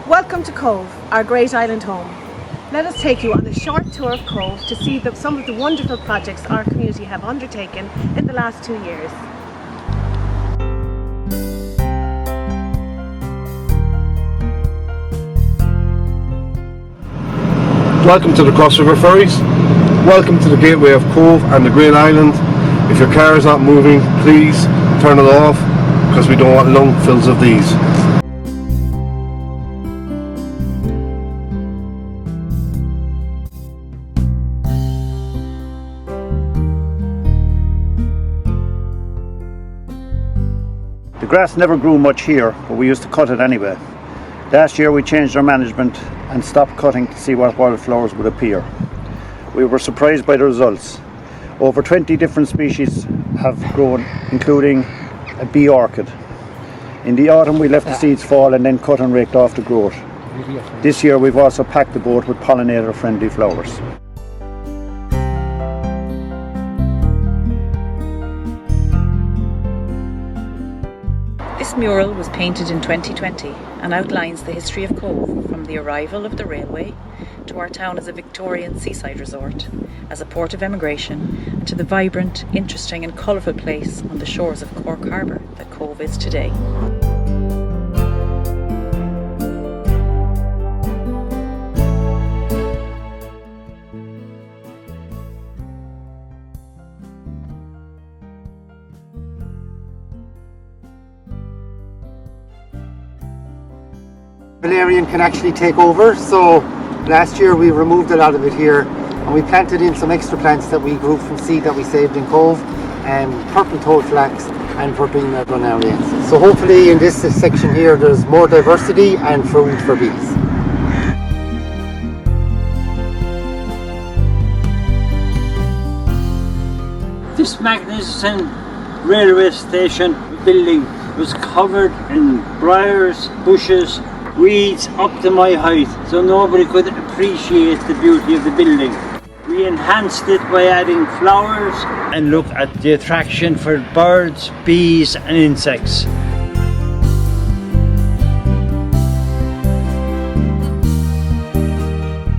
Welcome to Cove, our great island home. Let us take you on a short tour of Cove to see some of the wonderful projects our community have undertaken in the last 2 years. Welcome to the Cross River Ferries. Welcome to the gateway of Cove and the Great Island. If your car is not moving, please turn it off because we don't want lungfuls of these. The grass never grew much here, but we used to cut it anyway. Last year we changed our management and stopped cutting to see what wildflowers would appear. We were surprised by the results. Over 20 different species have grown, including a bee orchid. In the autumn we left the seeds fall and then cut and raked off the growth. This year we've also packed the boat with pollinator-friendly flowers. This mural was painted in 2020 and outlines the history of Cove from the arrival of the railway to our town as a Victorian seaside resort, as a port of emigration, and to the vibrant, interesting and colourful place on the shores of Cork Harbour that Cove is today. Valerian can actually take over, so last year we removed a lot of it here and we planted in some extra plants that we grew from seed that we saved in Cove, and purple toad flax and purple Madronarians. So hopefully in this section here there's more diversity and food for bees. This magnificent railway station building was covered in briars, bushes, weeds up to my height, so nobody could appreciate the beauty of the building. We enhanced it by adding flowers and look at the attraction for birds, bees and insects.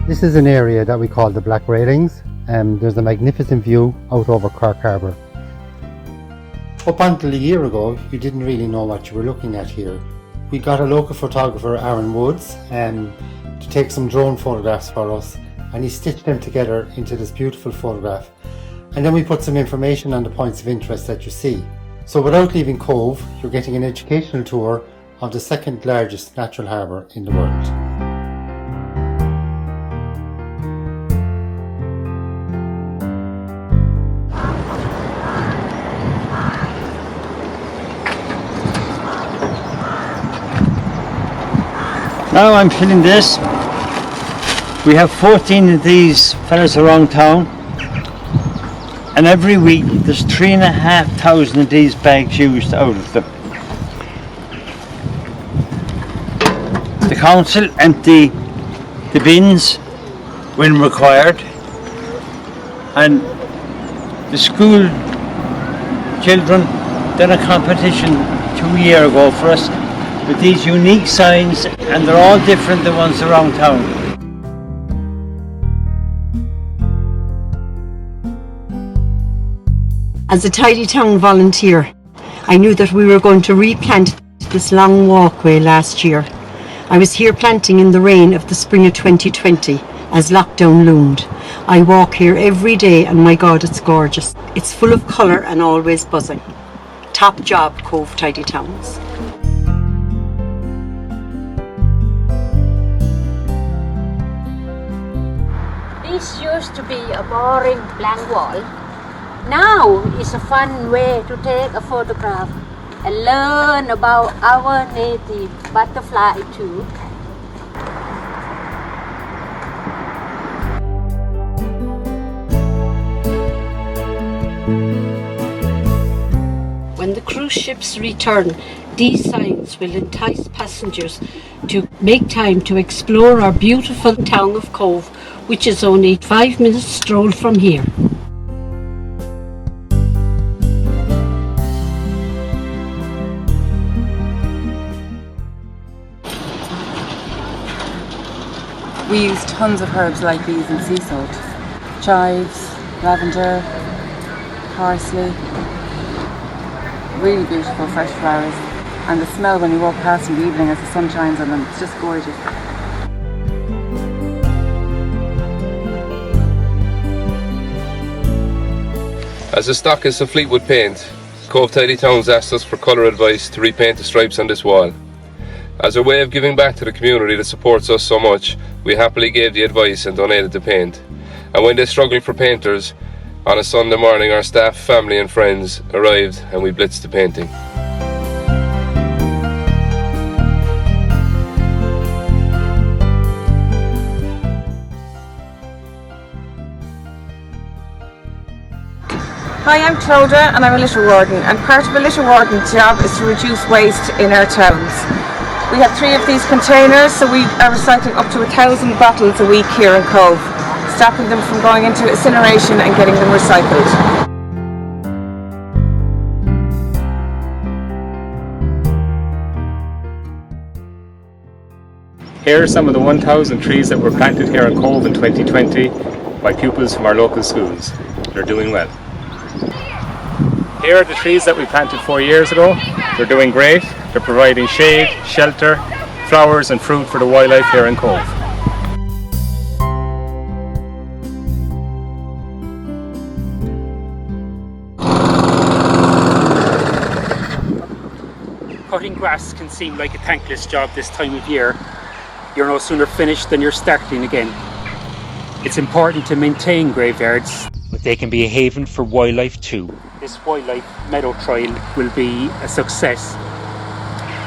This is an area that we call the Black Railings. There's a magnificent view out over Cork Harbour. Up until a year ago, you didn't really know what you were looking at here. We got a local photographer, Aaron Woods, to take some drone photographs for us, and he stitched them together into this beautiful photograph. And then we put some information on the points of interest that you see. So without leaving Cove, you're getting an educational tour of the second largest natural harbour in the world. Now I'm filling this. We have 14 of these fellas around town, and every week there's 3,500 of these bags used out of them. The council empty the bins when required, and the school children done a competition 2 years ago for us with these unique signs, and they're all different than ones around town. As a Tidy Town volunteer, I knew that we were going to replant this long walkway last year. I was here planting in the rain of the spring of 2020 as lockdown loomed. I walk here every day and my God, it's gorgeous. It's full of colour and always buzzing. Top job, Cove Tidy Towns. This used to be a boring blank wall. Now it's a fun way to take a photograph and learn about our native butterfly too. When the cruise ships return, these signs will entice passengers to make time to explore our beautiful town of Cove, which is only 5 minutes stroll from here. We use tons of herbs like these in sea salt. Chives, lavender, parsley. Really beautiful fresh flowers. And the smell when you walk past in the evening as the sun shines on them, it's just gorgeous. As a stockist of Fleetwood paint, Cove Tidy Towns asked us for colour advice to repaint the stripes on this wall. As a way of giving back to the community that supports us so much, we happily gave the advice and donated the paint. And when they struggled for painters, on a Sunday morning our staff, family and friends arrived and we blitzed the painting. Hi, I'm Clodagh and I'm a litter warden, and part of a litter warden's job is to reduce waste in our towns. We have 3 of these containers, so we are recycling up to 1,000 bottles a week here in Cove, stopping them from going into incineration and getting them recycled. Here are some of the 1,000 trees that were planted here in Cove in 2020 by pupils from our local schools. They're doing well. Here are the trees that we planted 4 years ago. They're doing great. They're providing shade, shelter, flowers and fruit for the wildlife here in Cove. Cutting grass can seem like a thankless job this time of year. You're no sooner finished than you're starting again. It's important to maintain graveyards, but they can be a haven for wildlife too. This wildlife meadow trial will be a success.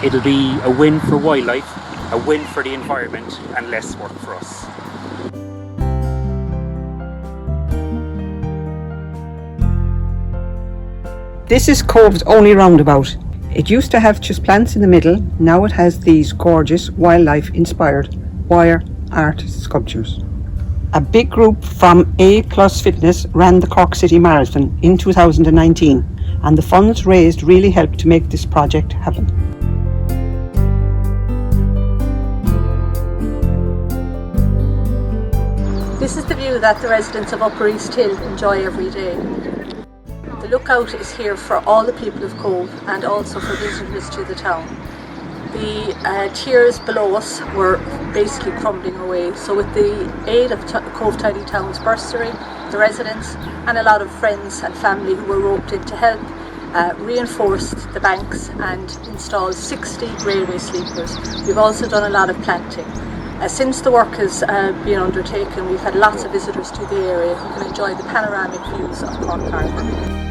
It'll be a win for wildlife, a win for the environment, and less work for us. This is Cove's only roundabout. It used to have just plants in the middle, now it has these gorgeous wildlife-inspired wire art sculptures. A big group from A+ Fitness ran the Cork City Marathon in 2019, and the funds raised really helped to make this project happen. This is the view that the residents of Upper East Hill enjoy every day. The lookout is here for all the people of Cove and also for visitors to the town. The tiers below us were basically crumbling away, so with the aid of Cove Tidy Towns bursary, the residents and a lot of friends and family who were roped in to help reinforced the banks and installed 60 railway sleepers. We've also done a lot of planting. Since the work has been undertaken, we've had lots of visitors to the area who can enjoy the panoramic views of Cork Harbour.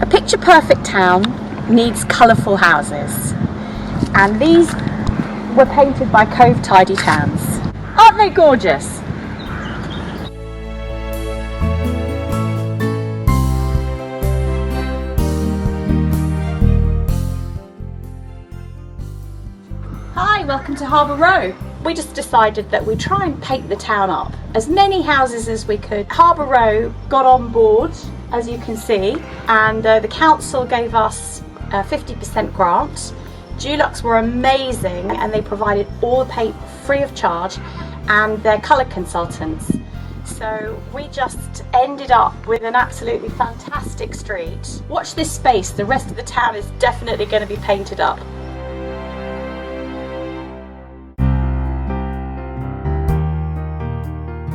A picture-perfect town needs colourful houses, and these were painted by Cove Tidy Towns. Aren't they gorgeous? Hi, welcome to Harbour Row. We just decided that we'd try and paint the town up, as many houses as we could. Harbour Row got on board, as you can see, and the council gave us a 50% grant. Dulux were amazing and they provided all the paint free of charge and their colour consultants. So we just ended up with an absolutely fantastic street. Watch this space, the rest of the town is definitely going to be painted up.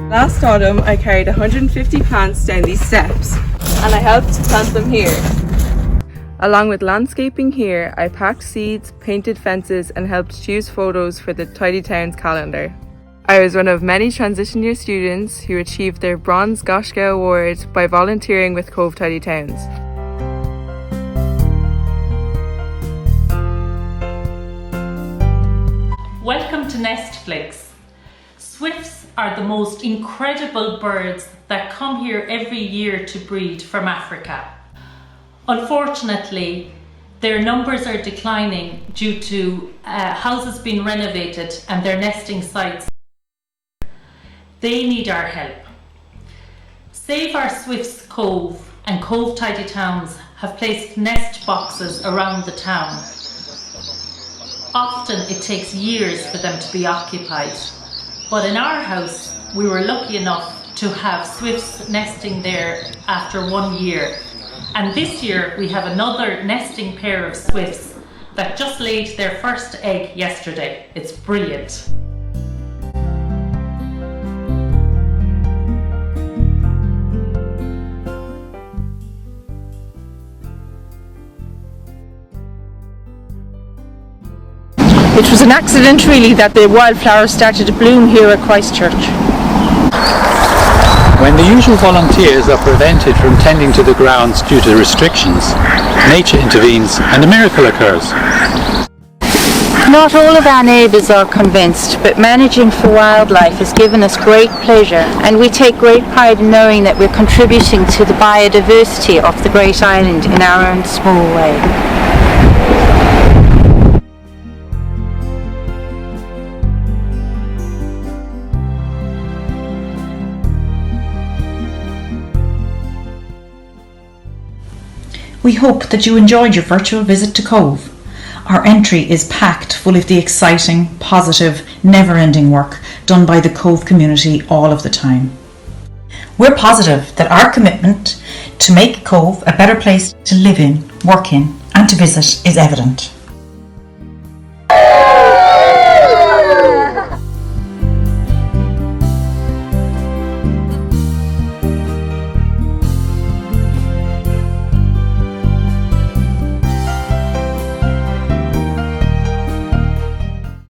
Last autumn, I carried 150 plants down these steps, and I helped to plant them here. Along with landscaping here, I packed seeds, painted fences, and helped choose photos for the Tidy Towns calendar. I was one of many transition year students who achieved their Bronze Goshka Award by volunteering with Cove Tidy Towns. Welcome to Nestflix. Swifts are the most incredible birds that come here every year to breed from Africa. Unfortunately, their numbers are declining due to houses being renovated and their nesting sites. They need our help. Save Our Swifts Cove and Cove Tidy Towns have placed nest boxes around the town. Often it takes years for them to be occupied. But in our house, we were lucky enough to have swifts nesting there after 1 year. And this year we have another nesting pair of swifts that just laid their first egg yesterday. It's brilliant. It was an accident really that the wildflowers started to bloom here at Christchurch. When the usual volunteers are prevented from tending to the grounds due to restrictions, nature intervenes and a miracle occurs. Not all of our neighbours are convinced, but managing for wildlife has given us great pleasure, and we take great pride in knowing that we're contributing to the biodiversity of the Great Island in our own small way. We hope that you enjoyed your virtual visit to Cove. Our entry is packed full of the exciting, positive, never-ending work done by the Cove community all of the time. We're positive that our commitment to make Cove a better place to live in, work in, and to visit is evident.